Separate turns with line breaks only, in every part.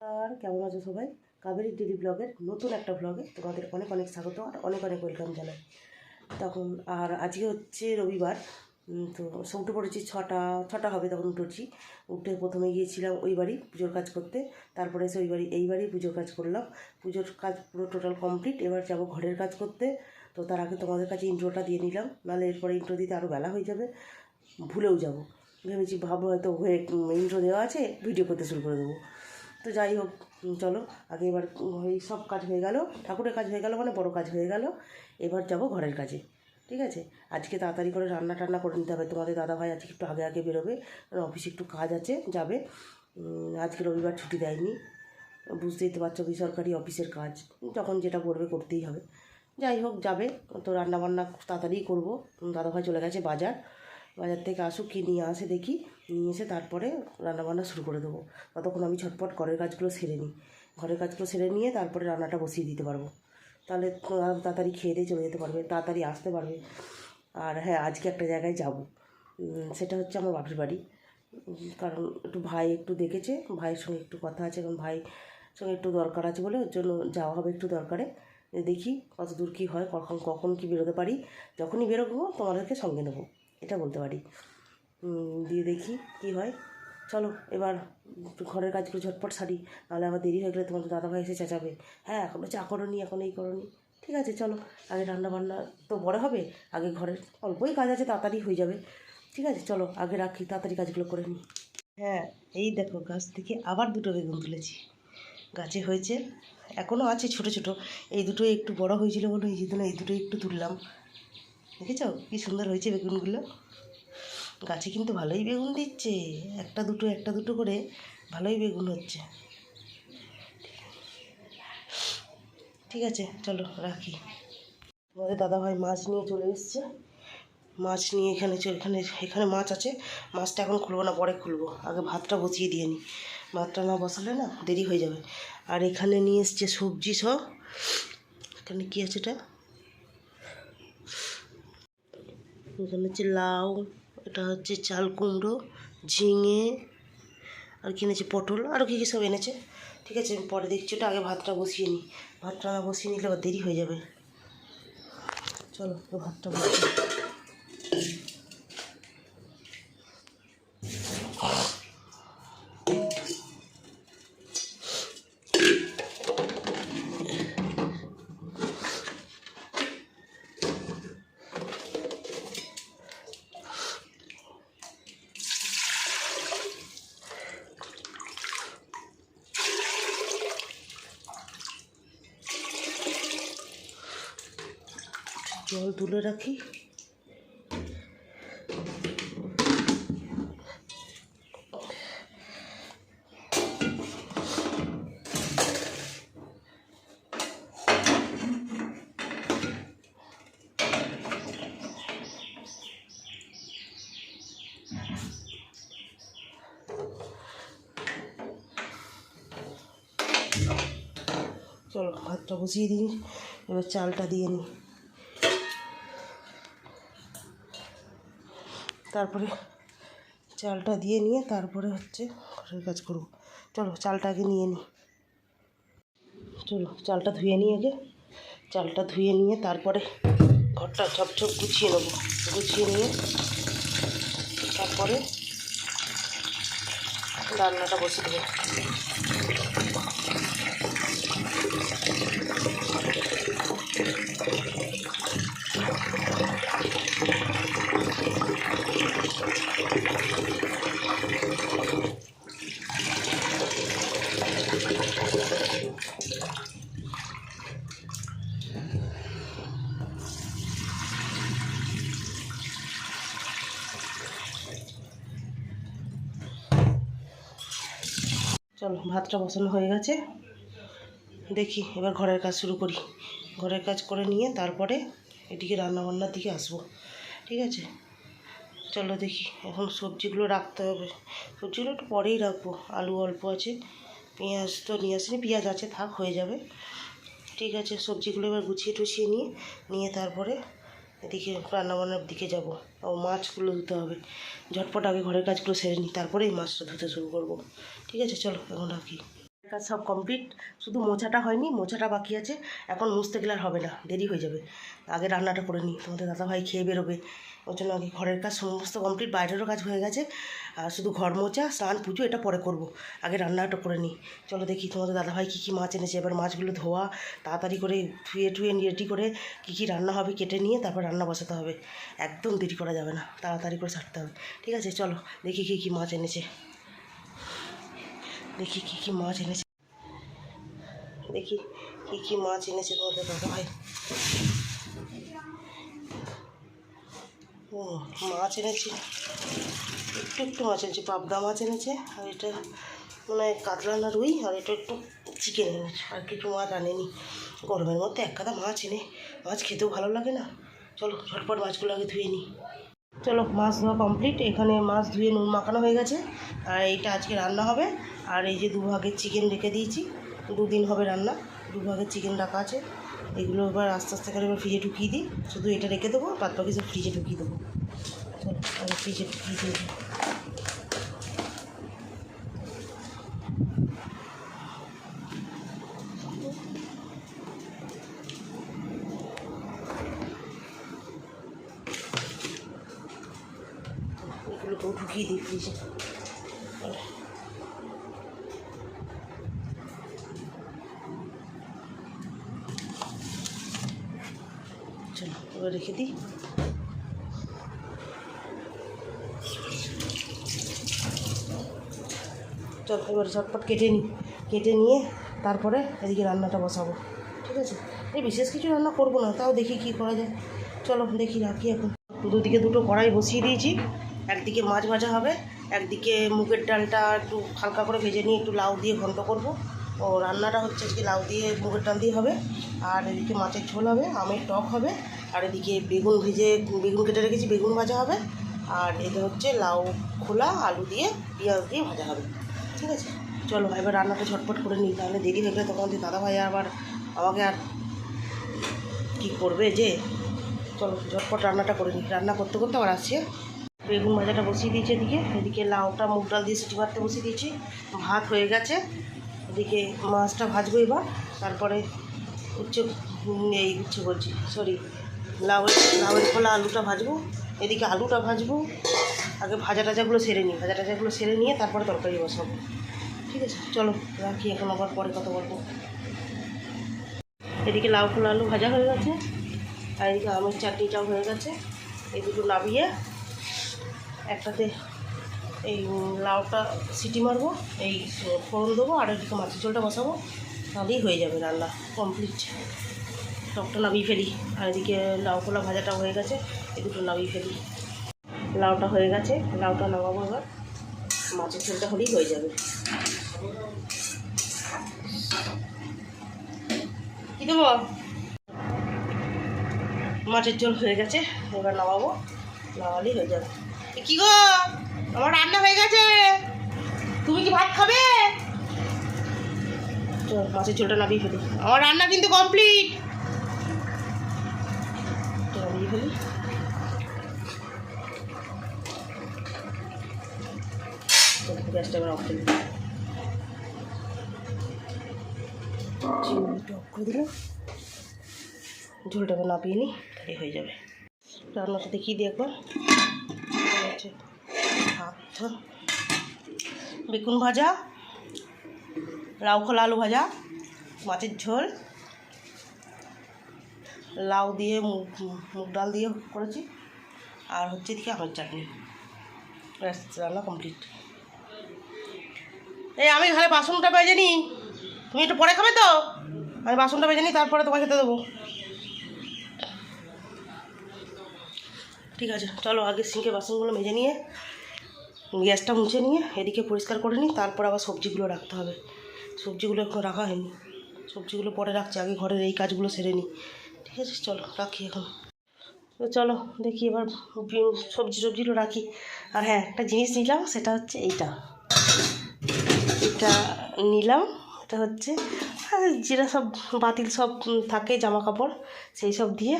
আর কেমন আছো সবাই? কাবেরী ডেলি ব্লগের নতুন একটা ব্লগে তোমাদের অনেক অনেক স্বাগত আর অনেক অনেক ওয়েলকাম জানাই। তখন আর আজকে হচ্ছে রবিবার, তো উঠে পড়েছি ছটা হবে, তখন উঠেছি। উঠে প্রথমে গিয়েছিলাম ওই বাড়ি পুজোর কাজ করতে, তারপরে এসে এই বাড়ি পুজোর কাজ করলাম। পুজোর কাজ পুরো টোটাল কমপ্লিট। এবার যাবো ঘরের কাজ করতে। তো তার আগে তোমাদের কাছে ইন্ট্রোটা দিয়ে নিলাম, নাহলে এরপরে ইন্ট্রো দিতে আরও বেলা হয়ে যাবে, ভুলেও যাব। ভেবেছি ভাবো হয়তো ইন্ট্রো দেওয়া আছে, ভিডিও করতে শুরু করে দেবো। তো যাই হোক, চলো আগে এবার এই সব কাজ হয়ে গেল, ঠাকুরের কাজ হয়ে গেল, মানে বড় কাজ হয়ে গেল। এবার যাব ঘরের কাজে। ঠিক আছে, আজকে তাড়াতাড়ি করে রান্না টান্না করে নিতে হবে। তোমাদের দাদাভাই আজকে একটু আগে আগে বেরোবে, অফিসে একটু কাজ আছে, যাবে। আজকে রবিবার ছুটি দেয়নি, বুঝতেই তো পারছো, বেসরকারি অফিসের কাজ, যখন যেটা করবে করতেই হবে। যাই হোক, যাবে তো রান্নাবান্না তাড়াতাড়ি করবো। দাদাভাই চলে গেছে বাজার থেকে আসুক, কী নিয়ে আসে দেখি, নিয়ে এসে তারপরে রান্নাবান্না শুরু করে দেবো। ততক্ষণ আমি ঝটপট ঘরের কাজগুলো সেরে নিই। ঘরের কাজগুলো সেরে নিয়ে তারপরে রান্নাটা বসিয়ে দিতে পারবো, তাহলে তাড়াতাড়ি খেয়ে দিয়ে চলে যেতে পারবে, তাড়াতাড়ি আসতে পারবে। আর হ্যাঁ, আজকে একটা জায়গায় যাব, সেটা হচ্ছে আমার বাপের বাড়ি। কারণ একটু ভাই একটু দেখেছে, ভাইয়ের সঙ্গে একটু কথা আছে, কারণ ভাই সঙ্গে একটু দরকার আছে বলে ওর জন্য যাওয়া হবে একটু দরকারে। দেখি কত দূর কী হয়, কখন কী বেরোতে পারি। যখনই বেরোবো তোমাদেরকে সঙ্গে নেবো, এটা বলতে পারি। দিয়ে দেখি কী হয়। চলো এবার ঘরের কাজগুলো ঝটপট সারি, নাহলে আবার দেরি হয়ে গেলে তোমাদের দাদাভাই এসে চেঁচাবে, হ্যাঁ এখনও চা করোনি, এখন এই করোনি। ঠিক আছে, চলো আগে রান্নাবান্না তো পরে হবে, আগে ঘরের অল্পই কাজ আছে, তাড়াতাড়ি হয়ে যাবে। ঠিক আছে, চলো আগে রাখি, তাড়াতাড়ি কাজগুলো করে নিই। হ্যাঁ, এই দেখো গাছ থেকে আবার দুটো বেগুন তুলেছি। গাছে হয়েছে, এখনও আছে ছোট ছোট। এই দুটোই একটু বড় হয়েছিল বলে এই জন্য এই দুটোই একটু তুললাম। দেখেছ কী সুন্দর হয়েছে বেগুনগুলো। গাছে কিন্তু ভালোই বেগুন দিচ্ছে, একটা দুটো করে ভালোই বেগুন হচ্ছে। ঠিক আছে, চলো রাখি। তোমাদের দাদাভাই মাছ নিয়ে চলে এসছে, মাছ নিয়ে এখানে মাছ আছে। মাছটা এখন খুলবো না, পরে খুলবো, আগে ভাতটা বসিয়ে দিয়ে নিই। ভাতটা না বসালে না দেরি হয়ে যাবে। আর এখানে নিয়ে এসছে সবজি সব। এখানে কী আছে এটা? এখানে হচ্ছে লাউ, এটা হচ্ছে চাল কুমড়ো, ঝিঙে, আর কিনেছে পটল, আরও কী কী সব এনেছে। ঠিক আছে, আমি পরে দেখছি, ওটা আগে ভাতটা বসিয়ে নিই। ভাতটা না বসিয়ে নিলে আবার দেরি হয়ে যাবে। চলো ভাতটা বসিয়ে। জল তুলে রাখি। চলো ভাতটা বসিয়ে দিই, এবার চালটা দিয়ে নিই, তারপরে চালটা দিয়ে নিয়ে তারপরে হচ্ছে ঘরের কাজ করব। চলো চালটা আগে নিয়ে নিই। চলো চালটা ধুয়ে নিই আগে। চালটা ধুয়ে নিয়ে তারপরে ঘরটা ঝপঝপ গুছিয়ে নেবো। গুছিয়ে নিয়ে তারপরে রান্নাটা বসিয়ে দেবো। চলো ভাতটা বসানো হয়ে গেছে, দেখি এবার ঘরের কাজ শুরু করি। ঘরের কাজ করে নিয়ে তারপরে এদিকে রান্নাবান্নার দিকে আসবো। ঠিক আছে, চলো দেখি। এখন সবজিগুলো রাখতে হবে, সবজিগুলো একটু পরেই রাখবো। আলু অল্প আছে, পেঁয়াজ তো নিয়ে আসিনি, পেঁয়াজ আছে, থাক হয়ে যাবে। ঠিক আছে, সবজিগুলো এবার গুছিয়ে টুছিয়ে নিয়ে তারপরে এদিকে রান্নাবান্নার দিকে যাব। ও মাছগুলো ধুতে হবে, ঝটপট আগে ঘরের কাজগুলো সেরে নিই, তারপরে এই মাছটা ধুতে শুরু করব। ঠিক আছে, চলো এখন রাখি। কাজ সব কমপ্লিট, শুধু মোছাটা হয়নি, মোছাটা বাকি আছে। এখন মুছতে গেলে আর হবে না, দেরি হয়ে যাবে। আগে রান্নাটা করে নিই, তোমাদের দাদাভাই খেয়ে বেরোবে, ওই জন্য আগে ঘরের কাজ সমস্ত কমপ্লিট, বাইরেরও কাজ হয়ে গেছে। আর শুধু ঘর মোছা, স্নান, পুজো এটা পরে করব, আগে রান্নাটা করে নিই। চলো দেখি তোমাদের দাদাভাই কী কী মাছ এনেছে। এবার মাছগুলো ধোয়া, তাড়াতাড়ি করে ধুয়ে রেডি করে কী কী রান্না হবে কেটে নিয়ে তারপর রান্না বসাতে হবে। একদম দেরি করা যাবে না, তাড়াতাড়ি করে ছাড়তে হবে। ঠিক আছে, চলো দেখি কী কী মাছ এনেছে, দেখি কী কী মাছ এনেছে, দেখি কী কী মাছ এনেছে তোমাদের দাদাভাই। ও মাছ এনেছে, একটু একটু মাছ এনেছে, পাবদা মাছ এনেছে, আর এটা মানে কাতলা না রুই, আর এটা একটু চিকেন এনেছে, আর কিছু মাছ আনেনি। গরমের মধ্যে এক গাদা মাছ এনে মাছ খেতেও ভালো লাগে না। চলো ঝটপট মাছগুলো আগে ধুয়ে নিই। চলো মাছ ধোয়া কমপ্লিট, এখানে মাছ ধুয়ে নুন মাখানো হয়ে গেছে, আর এইটা আজকে রান্না হবে। আর এই যে দুভাগের চিকেন রেখে দিয়েছি, 2 দিন হবে রান্না, দুভাগের চিকেন রাখা আছে। এগুলো এবার আস্তে আস্তে করে এবার ফ্রিজে ঢুকিয়ে দিই, শুধু এটা রেখে দেবো, বাদ বাকি সব ফ্রিজে ঢুকিয়ে দেবো। চলো আগে ফ্রিজে ঢুকিয়ে দিই। এগুলোকেও ঢুকিয়ে দিই ফ্রিজে। চলো এবার রেখে দিই। চল এবার ঝটপট কেটে নিই, কেটে নিয়ে তারপরে এদিকে রান্নাটা বসাবো। ঠিক আছে, এই বিশেষ কিছু রান্না করবো না, তাও দেখি কী করা যায়। চলো দেখি, রাখি এখন। দুদিকে দুটো কড়াই বসিয়ে দিয়েছি, একদিকে মাছ ভাজা হবে, একদিকে মুগের ডালটা একটু হালকা করে ভেজে নিয়ে একটু লাউ দিয়ে ঘন্ট করব। ও রান্নাটা হচ্ছে আজকে লাউ দিয়ে মুগের ডাল দিয়ে হবে, আর এদিকে মাছের ঝোল হবে, আমের টক হবে, আর এদিকে বেগুন কেটে রেখেছি, বেগুন ভাজা হবে, আর এটা হচ্ছে লাউ খোলা আলু দিয়ে পেঁয়াজ দিয়ে ভাজা হবে। ঠিক আছে, চলো এবার রান্নাটা ঝটপট করে নিই, তাহলে দেরি হয়ে গেলে তখন দাদাভাই আবার আমাকে আর কী করবে যে। চলো ঝটপট রান্নাটা করে নিই, রান্না করতে করতে আবার আসছে। বেগুন ভাজাটা বসিয়ে দিয়েছি এদিকে, এদিকে লাউটা মুগ ডাল দিয়ে সিটি মারতে বসিয়ে দিয়েছি, ভাত হয়ে গেছে। এদিকে মাছটা ভাজবো এবার, তারপরে উচ্ছে বলছি, সরি, লাউয়ের খোলা আলুটা ভাজবো, এদিকে আলুটা ভাজবো। আগে ভাজা টাজাগুলো সেরে নিয়ে তারপরে তরকারি বসাবো। ঠিক আছে, চলো রাখি এখন, আবার পরে কথা বলবো। এদিকে লাউ খোলা আলু ভাজা হয়ে গেছে, আর এদিকে আমের চাটনিটাও হয়ে গেছে। এই দুটো নামিয়ে একটাতে এই লাউটা সিটি মারবো, এই ফোড়ন দেবো, আর এদিকে মাছের ঝোলটা বসাবো, তাহলেই হয়ে যাবে রান্না কমপ্লিট। টকটা নামিয়ে ফেলি, আর এদিকে লাউ খোলা ভাজাটাও হয়ে গেছে, এই দুটো নামিয়ে ফেলি। লাউটা হয়ে গেছে, লাউটা নামাবো এবার, মাছের ঝোলটা হলেই হয়ে যাবে। কী দেবো? মাছের ঝোল হয়ে গেছে, এবার নামাবো, নামালেই হয়ে যাবে। কি গো, আমার রান্না হয়ে গেছে, তুমি কি ভাত খাবে? চল মাছের ঝোলটা নামিয়ে ফেলি, আমার রান্না কিন্তু কমপ্লিট। নামিয়ে ফেলি, গ্যাসটা এবার অফ করে দিই, চিমনিটা অফ করে দিলাম। ঝোলটা এবার নামিয়ে নিই, তাহলে হয়ে যাবে। রান্নাটা দেখিয়ে দিই একবার। ভাত, বেগুন ভাজা, লাউ খোলা আলু ভাজা, মাছের ঝোল, লাউ দিয়ে মুগ ডাল দিয়ে করেছি, আর হচ্ছে এদিকে আমের চাটনি। রান্না কমপ্লিট। এই আমি ঘরে বাসনটা বেজে নিই, তুমি একটু পরে খাবে তো? আমি বাসনটা বেজে নিই, তারপরে তোমাকে খেতে দেবো। ঠিক আছে, চলো আগে সিঙ্কে বাসনগুলো মেজে নিয়ে গ্যাসটা মুছে নিয়ে এদিকে পরিষ্কার করে নিই, তারপর আবার সবজিগুলো রাখতে হবে। সবজিগুলো এখন রাখা হয়নি, সবজিগুলো পরে রাখছি, আগে ঘরের এই কাজগুলো সেরে নিই। ঠিক আছে, চলো রাখি এখন। তো চলো দেখি এবার সবজিগুলো রাখি। আর হ্যাঁ, একটা জিনিস নিলাম, সেটা হচ্ছে এটা নিলাম, এটা হচ্ছে যেটা সব বাতিল সব থাকে জামা কাপড়, সেই সব দিয়ে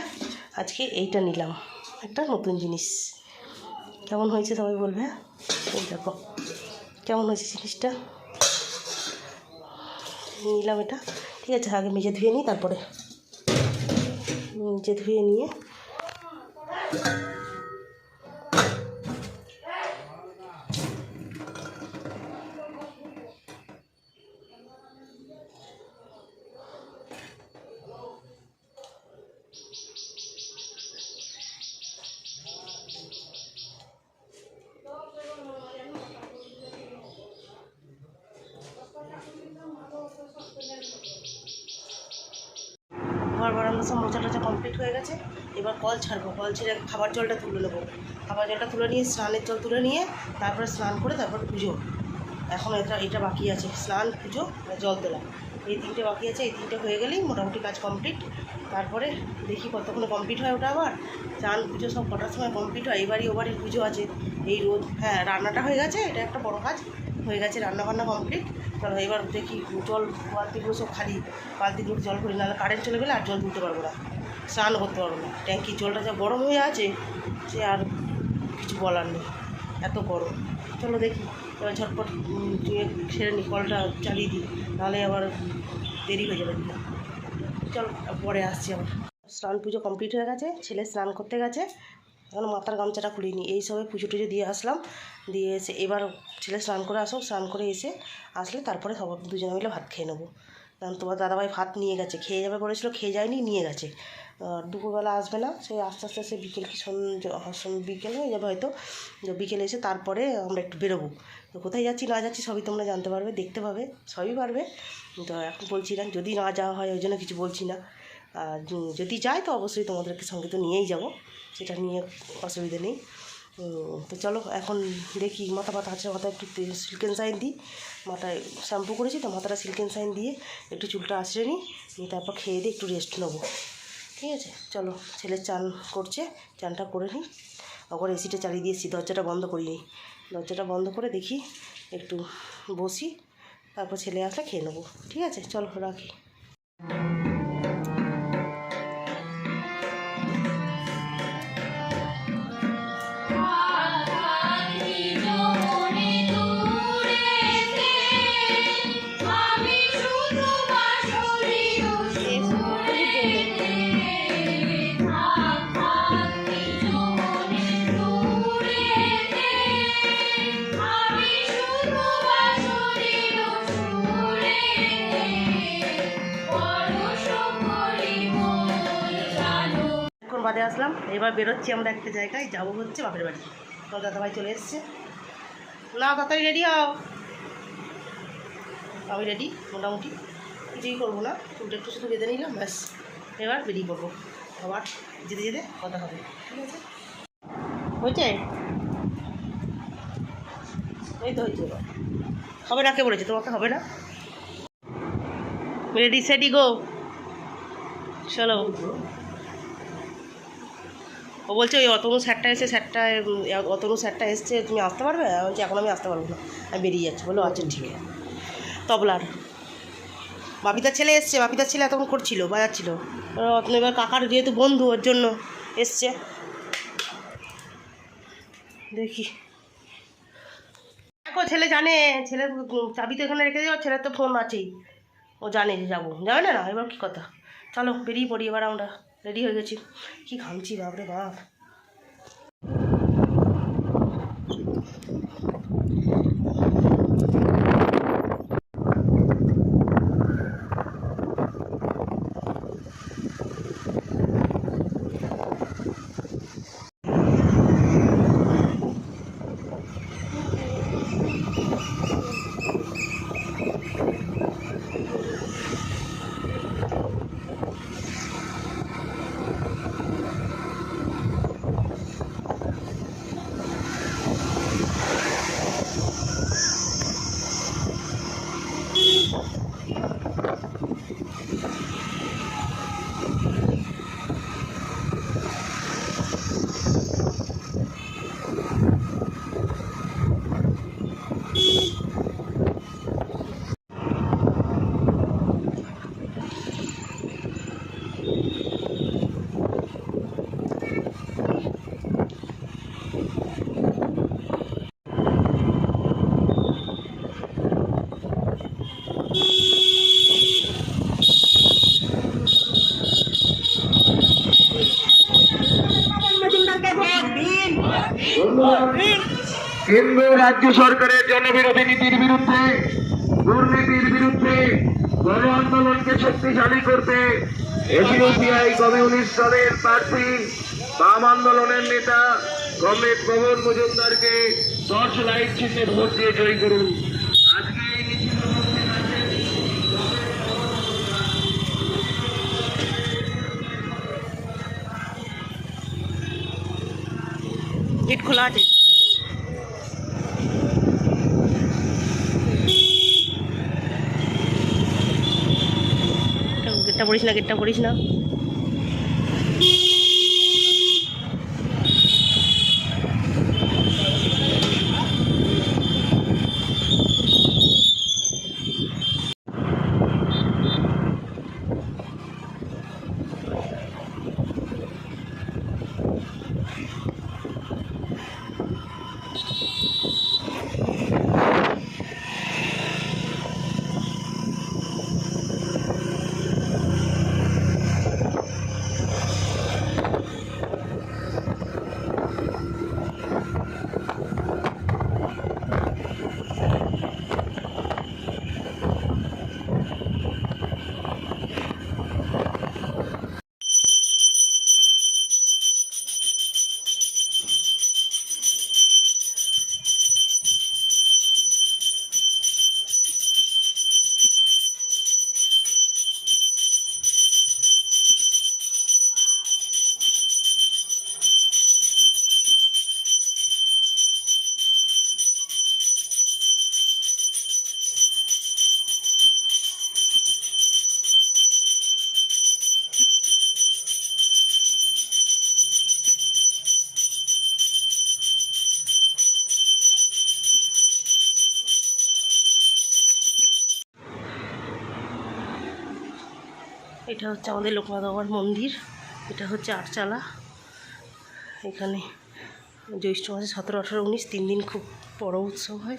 আজকে এইটা নিলাম, একটা নতুন জিনিস। কেমন হয়েছে সবাই বলবে। এই দেখো কেমন হয়েছে জিনিসটা, নিলাম এটা, ঠিক আছে। আগে মেজে ধুয়ে নিই, তারপরে মেজে ধুয়ে নিয়ে ঘর বারান্দা সব মোচা টোচা কমপ্লিট হয়ে গেছে। এবার কল ছাড়বো, কল ছেড়ে খাবার জলটা তুলে নেবো। খাবার জলটা তুলে নিয়ে স্নানের জল তুলে নিয়ে তারপরে স্নান করে তারপর পুজো। এখন এটা বাকি আছে, স্নান, পুজো, জল তোলা, এই তিনটে বাকি আছে। এই তিনটে হয়ে গেলেই মোটামুটি কাজ কমপ্লিট। তারপরে দেখি কতক্ষণে কমপ্লিট হয় ওটা। আবার স্নান পুজো সব কটার সময় কমপ্লিট হয়। এবারই ওবারই পুজো আছে, এই রোদ। হ্যাঁ, রান্নাটা হয়ে গেছে, এটা একটা বড় কাজ হয়ে গেছে, রান্নাবান্না কমপ্লিট। চলো এবার দেখি জল বালতিগুলো সব খালি, বালতিগুলো জল করি, নাহলে কারেন্ট চলে গেলে আর জল তুলতে পারবো না, স্নান করতে পারবো না। ট্যাঙ্কির জলটা যা গরম হয়ে আছে, সে আর কিছু বলার নেই, এত গরম। চলো দেখি এবার ঝটপট সেরে নিই, কলটা চালিয়ে দিই, নাহলে আবার দেরি হয়ে যাবে। চল পরে আসছি আবার। স্নান পুজো কমপ্লিট হয়ে গেছে, ছেলে স্নান করতে গেছে, এখন মাথার গামছাটা খুলিনি। এই সবে পুজো টুজো দিয়ে আসলাম, দিয়ে এসে এবার ছেলে স্নান করে আসুক, স্নান করে এসে আসলে তারপরে সব দুজনে মিলে ভাত খেয়ে নেবো। কারণ তোমার দাদাভাই ভাত নিয়ে গেছে, খেয়ে যাবে বলেছিল, খেয়ে যায়নি, নিয়ে গেছে। দুপুরবেলা আসবে না, সে আস্তে আস্তে সে বিকেল কি বিকেল হয়ে যাবে হয়তো। বিকেলে এসে তারপরে আমরা একটু বেরোবো। তো কোথায় যাচ্ছি না যাচ্ছি সবই তোমরা জানতে পারবে, দেখতে পাবে, সবই পারবে। তো এখন বলছি না, যদি না যাওয়া হয় ওই জন্য কিছু বলছি না। আর যদি যাই তো অবশ্যই তোমাদেরকে সঙ্গে তো নিয়েই যাব, সেটা নিয়ে অসুবিধা নেই। তো চলো এখন দেখি, মাথা আছে, মাথায় একটু সিল্কেন শাইন দিই, মাথায় শ্যাম্পু করেছি তো, মাথাটা সিল্কেন শাইন দিয়ে একটু চুলটা আঁচড়ে নিই, নিয়ে তারপর খেয়ে দিয়ে একটু রেস্ট নেবো, ঠিক আছে। চলো, ছেলে চান করছে, চানটা করে নিই। আবার এসিটা চালিয়ে দিয়েছি, দরজাটা বন্ধ করিনি, দরজাটা বন্ধ করে দেখি একটু বসি, তারপর ছেলে আসলে খেয়ে নেবো, ঠিক আছে। চলো রাখি। বাদে আসলাম, এবার বেরোচ্ছি আমরা একটা জায়গায় যাবো, হচ্ছে বাপের বাড়ি। তো দাদাভাই চলে এসছে, না তাড়াতাড়ি রেডি হও। আমি রেডি মোটামুটি, কিছুই করবো না, চুলটা একটু শুধু বেঁধে নিলাম, ব্যাস। এবার বেরিয়ে পড়বো, আবার যেতে যেতে কথা হবে, ঠিক আছে। হয়েছে, এই তো হয়েছে। এবার হবে না, কে বলেছে তোমাকে হবে না? রেডি সেডি গো, চলো। ও বলছে ওই অতনু স্যারটা এসে অতনু স্যারটা এসছে, তুমি আসতে পারবে? বলছি এখন আমি আসতে পারবো না, আমি বেরিয়ে যাচ্ছি। বলো আচ্ছা ঠিক আছে। তবলার বাপিতার ছেলে এসছে, বাপিতার ছেলে এতক্ষণ করছিল, বাজাচ্ছিল। অতনু এবার কাকার যেহেতু বন্ধু, ওর জন্য এসছে। দেখি, দেখো ছেলে জানে, ছেলের চাবি তো এখানে রেখে দেওয়া, ছেলের তো ফোন আছেই, ও জানে যে যাবো, যাবে না? এবার কী কথা, চলো বেরিয়ে পড়ি। এবার আমরা রেডি হয়ে গেছি, কী ঘামছি বাপরে বাপ।
কেন্দ্র রাজ্য সরকারের জনবিরোধী নীতির বিরুদ্ধে, দুর্নীতির বিরুদ্ধে গণ আন্দোলনকে শক্তিশালী করতে এসইউসিআই কমিউনিস্ট দলের প্রার্থী বাম আন্দোলনের নেতা কমরেড পবন মজুমদারকে টর্চ লাইট চিহ্নে ভোট দিয়ে জয়ী করুন। আজকে এই মিছিল উপস্থিত আছেন
গেট খোলা আছে। গেটটা পড়িস না, গেটটা পড়িস না। এটা হচ্ছে আমাদের লোকনাথ বাবার মন্দির। এটা হচ্ছে আটচালা। এখানে জ্যৈষ্ঠ মাসে 17, 18, 19 3 দিন খুব বড় উৎসব হয়।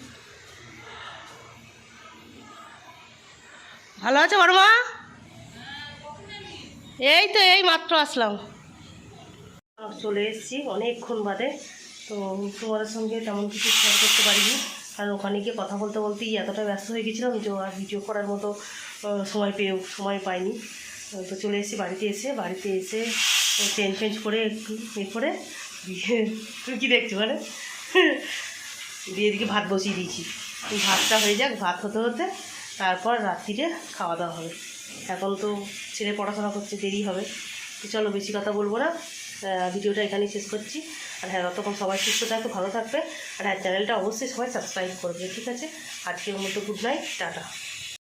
ভালো আছে বড় মা? এই তো এই মাত্র আসলাম, চলে এসেছি অনেকক্ষণ বাদে। তো তোমাদের সঙ্গে তেমন কিছু শেয়ার করতে পারিনি, কারণ ওখানে গিয়ে কথা বলতে বলতেই এতটা ব্যস্ত হয়ে গেছিলাম যে আর ভিডিও করার মতো সময় পাইনি। তো চলে এসেছি বাড়িতে এসে চেঞ্জ করে একটু করে তুই কী দেখছো মানে দিয়ে দিকে ভাত বসিয়ে দিয়েছি। ভাতটা হয়ে যাক, ভাত হতে হতে তারপর রাত্রিরে খাওয়া দাওয়া হবে। এখন তো ছেলে পড়াশোনা করছে, দেরি হবে। তো চলো বেশি কথা বলবো না, ভিডিওটা এখানেই শেষ করছি। আর হ্যাঁ, ততক্ষণ সবাই সুস্থ থাকবে, ভালো থাকবে। আর হ্যাঁ, চ্যানেলটা অবশ্যই সবাই সাবস্ক্রাইব করবে, ঠিক আছে? আজকের মতো গুড নাইট, টাটা।